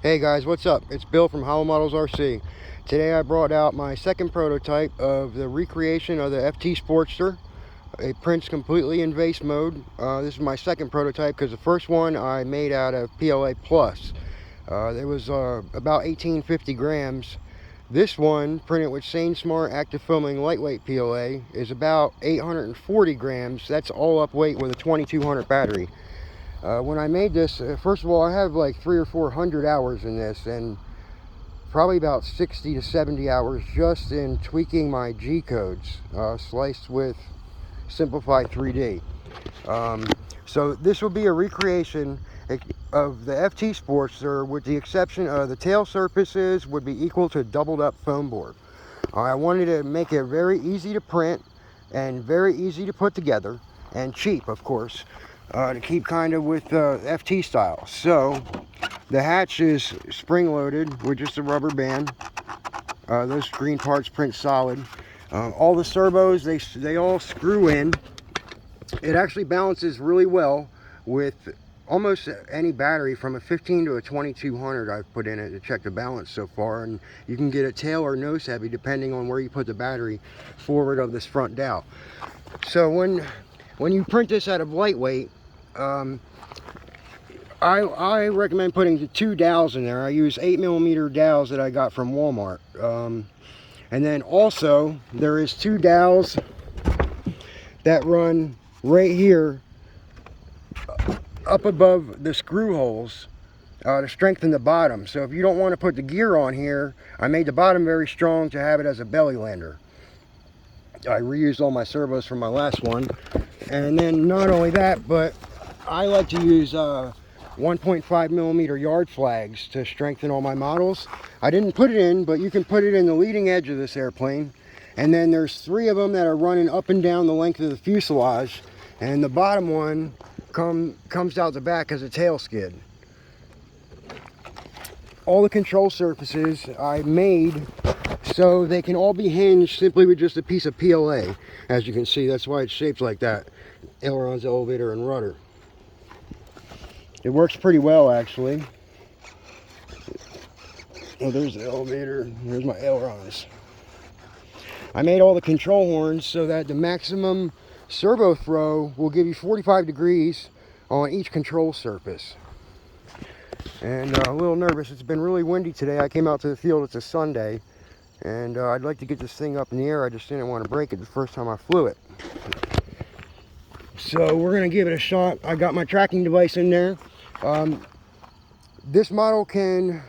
Hey guys, what's up? It's Bill from HoloModels RC. Today I brought out my second prototype of the recreation of the FT Sportster. It prints completely in vase mode. This is my second prototype because the first one I made out of PLA Plus. It was about 1850 grams. This one, printed with Sainsmart Active Foaming Lightweight PLA, is about 840 grams. That's all up weight with a 2200 battery. When I made this, first of all, I have like 300 or 400 hours in this, and probably about 60 to 70 hours just in tweaking my G codes, sliced with simplified 3D. So this will be a recreation of the FT Sportster, with the exception of the tail surfaces would be equal to doubled up foam board. I wanted to make it very easy to print and very easy to put together, and cheap, of course. To keep kind of with FT style. So the hatch is spring loaded with just a rubber band. Those green parts print solid. All the servos, they all screw in. It actually balances really well with almost any battery, from a 15 to a 2200 I've put in it to check the balance so far. And you can get a tail or nose heavy depending on where you put the battery forward of this front dowel. So when you print this out of lightweight, I recommend putting the 2 dowels in there. I use 8mm dowels that I got from Walmart. And then also there is 2 dowels that run right here up above the screw holes to strengthen the bottom. So if you don't want to put the gear on here, I made the bottom very strong to have it as a belly lander. I reused all my servos from my last one. And then not only that, but I like to use 1.5mm yard flags to strengthen all my models. I didn't put it in, but you can put it in the leading edge of this airplane. And then there's 3 of them that are running up and down the length of the fuselage. And the bottom one comes out the back as a tail skid. All the control surfaces I made so they can all be hinged simply with just a piece of PLA. As you can see, that's why it's shaped like that. Ailerons, elevator, and rudder. It works pretty well, actually. Oh, there's the elevator. There's my ailerons. I made all the control horns so that the maximum servo throw will give you 45 degrees on each control surface. And a little nervous. It's been really windy today. I came out to the field. It's a Sunday. And I'd like to get this thing up in the air. I just didn't want to break it the first time I flew it. So we're going to give it a shot. I got my tracking device in there. This model can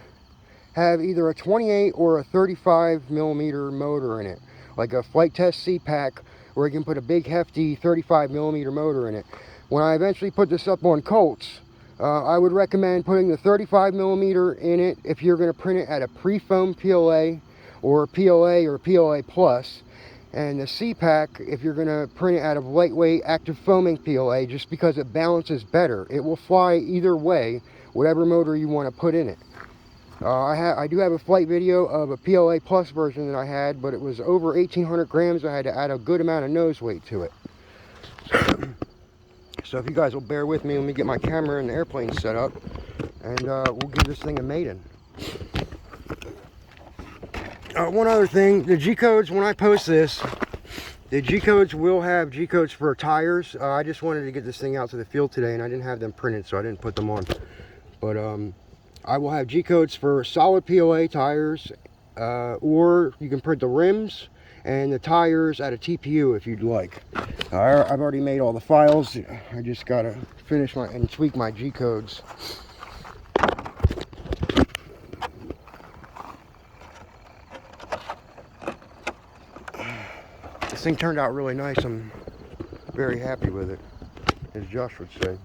have either a 28 or a 35mm motor in it, like a flight test C-Pack, where you can put a big hefty 35mm motor in it. When I eventually put this up on Colts, I would recommend putting the 35mm in it if you're going to print it at a pre-foam PLA or PLA or PLA Plus, and the C-Pack if you're going to print it out of lightweight active foaming PLA, just because it balances better. It will fly either way, whatever motor you want to put in it. I do have a flight video of a PLA Plus version that I had, but it was over 1800 grams. I had to add a good amount of nose weight to it. So if you guys will bear with me, let me get my camera and the airplane set up, and we'll give this thing a maiden. One other thing, the G-codes, when I post this, the G-codes will have G-codes for tires. I just wanted to get this thing out to the field today, and I didn't have them printed, so I didn't put them on. But I will have G-codes for solid PLA tires, or you can print the rims and the tires at a TPU if you'd like. I've already made all the files. I just gotta finish and tweak my G-codes. This thing turned out really nice. I'm very happy with it, as Josh would say.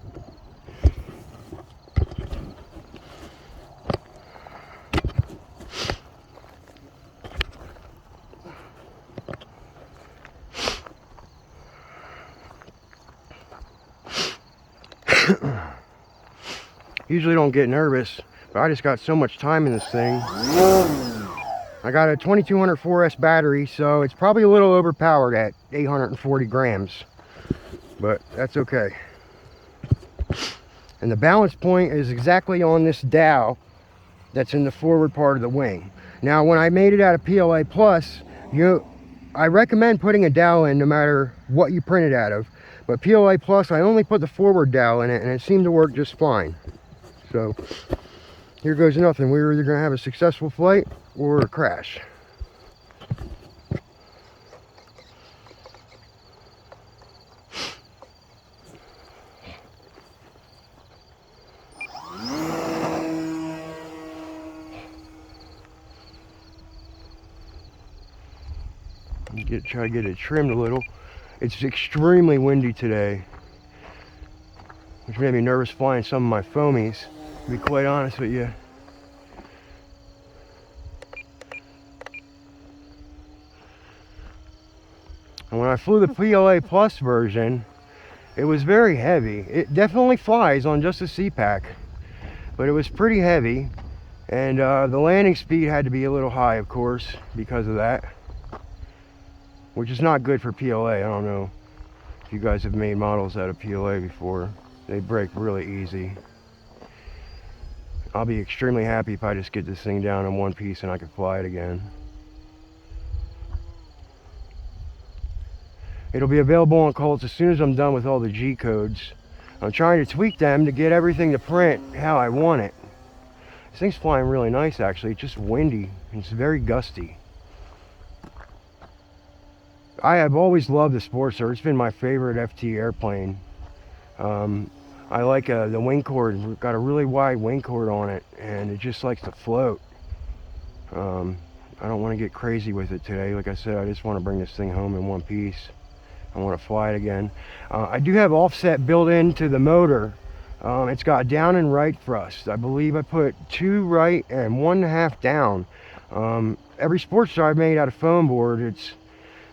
Usually don't get nervous, but I just got so much time in this thing. I got a 2200 4S battery, so it's probably a little overpowered at 840 grams, but that's okay. And the balance point is exactly on this dowel that's in the forward part of the wing. Now when I made it out of PLA Plus, I recommend putting a dowel in no matter what you print it out of. But PLA Plus, I only put the forward dowel in it, and it seemed to work just fine. So here goes nothing. We're either going to have a successful flight or a crash. Try to get it trimmed a little. It's extremely windy today, which made me nervous flying some of my foamies, to be quite honest with you. And when I flew the PLA Plus version, it was very heavy. It definitely flies on just a CPAC, but it was pretty heavy, and the landing speed had to be a little high, of course, because of that, which is not good for PLA. I don't know if you guys have made models out of PLA before. They break really easy. I'll be extremely happy if I just get this thing down in one piece and I can fly it again. It'll be available on Colts as soon as I'm done with all the G codes. I'm trying to tweak them to get everything to print how I want it. This thing's flying really nice, actually. It's just windy. It's very gusty. I have always loved the Sportster. It's been my favorite FT airplane. I like the wing chord. We've got a really wide wing chord on it, and it just likes to float. I don't want to get crazy with it today. Like I said, I just want to bring this thing home in one piece. I want to fly it again. I do have offset built into the motor. It's got down and right thrust. I believe I put 2 right and 1.5 down. Every Sportster I've made out of foam board,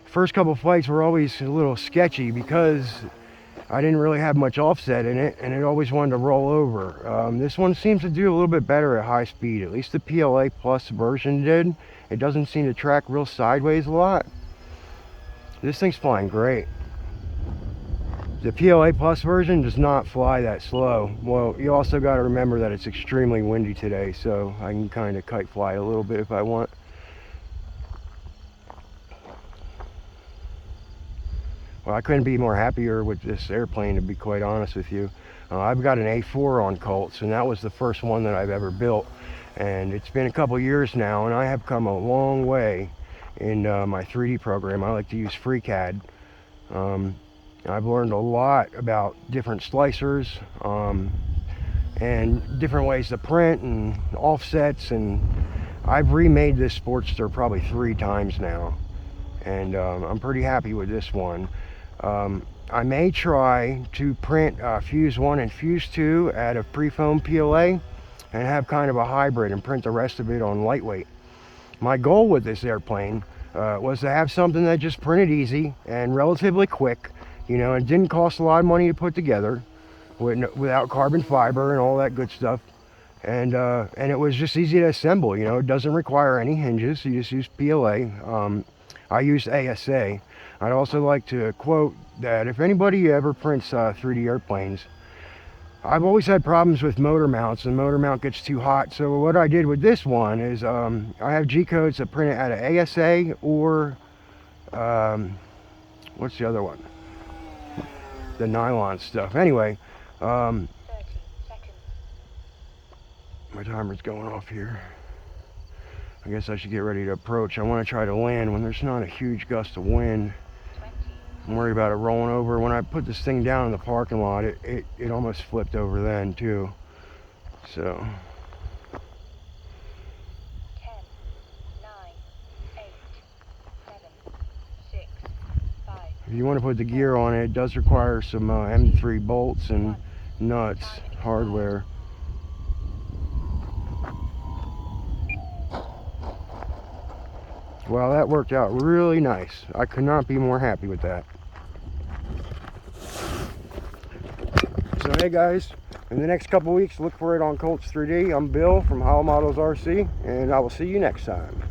first couple flights were always a little sketchy because I didn't really have much offset in it, and it always wanted to roll over. This one seems to do a little bit better at high speed. At least the PLA Plus version did. It doesn't seem to track real sideways a lot. This thing's flying great. The PLA Plus version does not fly that slow. Well, you also got to remember that it's extremely windy today, so I can kind of kite fly a little bit if I want. Well, I couldn't be more happier with this airplane, to be quite honest with you. I've got an A4 on Colts, and that was the first one that I've ever built. And it's been a couple years now, and I have come a long way in my 3D program. I like to use FreeCAD. I've learned a lot about different slicers and different ways to print and offsets, and I've remade this Sportster probably 3 times now, and I'm pretty happy with this one. I may try to print Fuse 1 and Fuse 2 out of pre-foam PLA and have kind of a hybrid and print the rest of it on lightweight. My goal with this airplane was to have something that just printed easy and relatively quick. You know, it didn't cost a lot of money to put together without carbon fiber and all that good stuff. And it was just easy to assemble. You know, it doesn't require any hinges. You just use PLA. I used ASA. I'd also like to quote that if anybody ever prints 3D airplanes, I've always had problems with motor mounts, and motor mount gets too hot. So what I did with this one is I have G codes that print it out of ASA or what's the other one? The nylon stuff. Anyway, 30 seconds. My timer's going off here. I guess I should get ready to approach. I want to try to land when there's not a huge gust of wind. I'm worried about it rolling over. When I put this thing down in the parking lot, it almost flipped over then too. So 10, 9, 8, 7, 6, 5. If you want to put the gear on it, it does require some M3 bolts and nuts, hardware. Well, that worked out really nice. I could not be more happy with that. So hey guys, in the next couple weeks, look for it on Colts 3D. I'm Bill from HoloModels RC, and I will see you next time.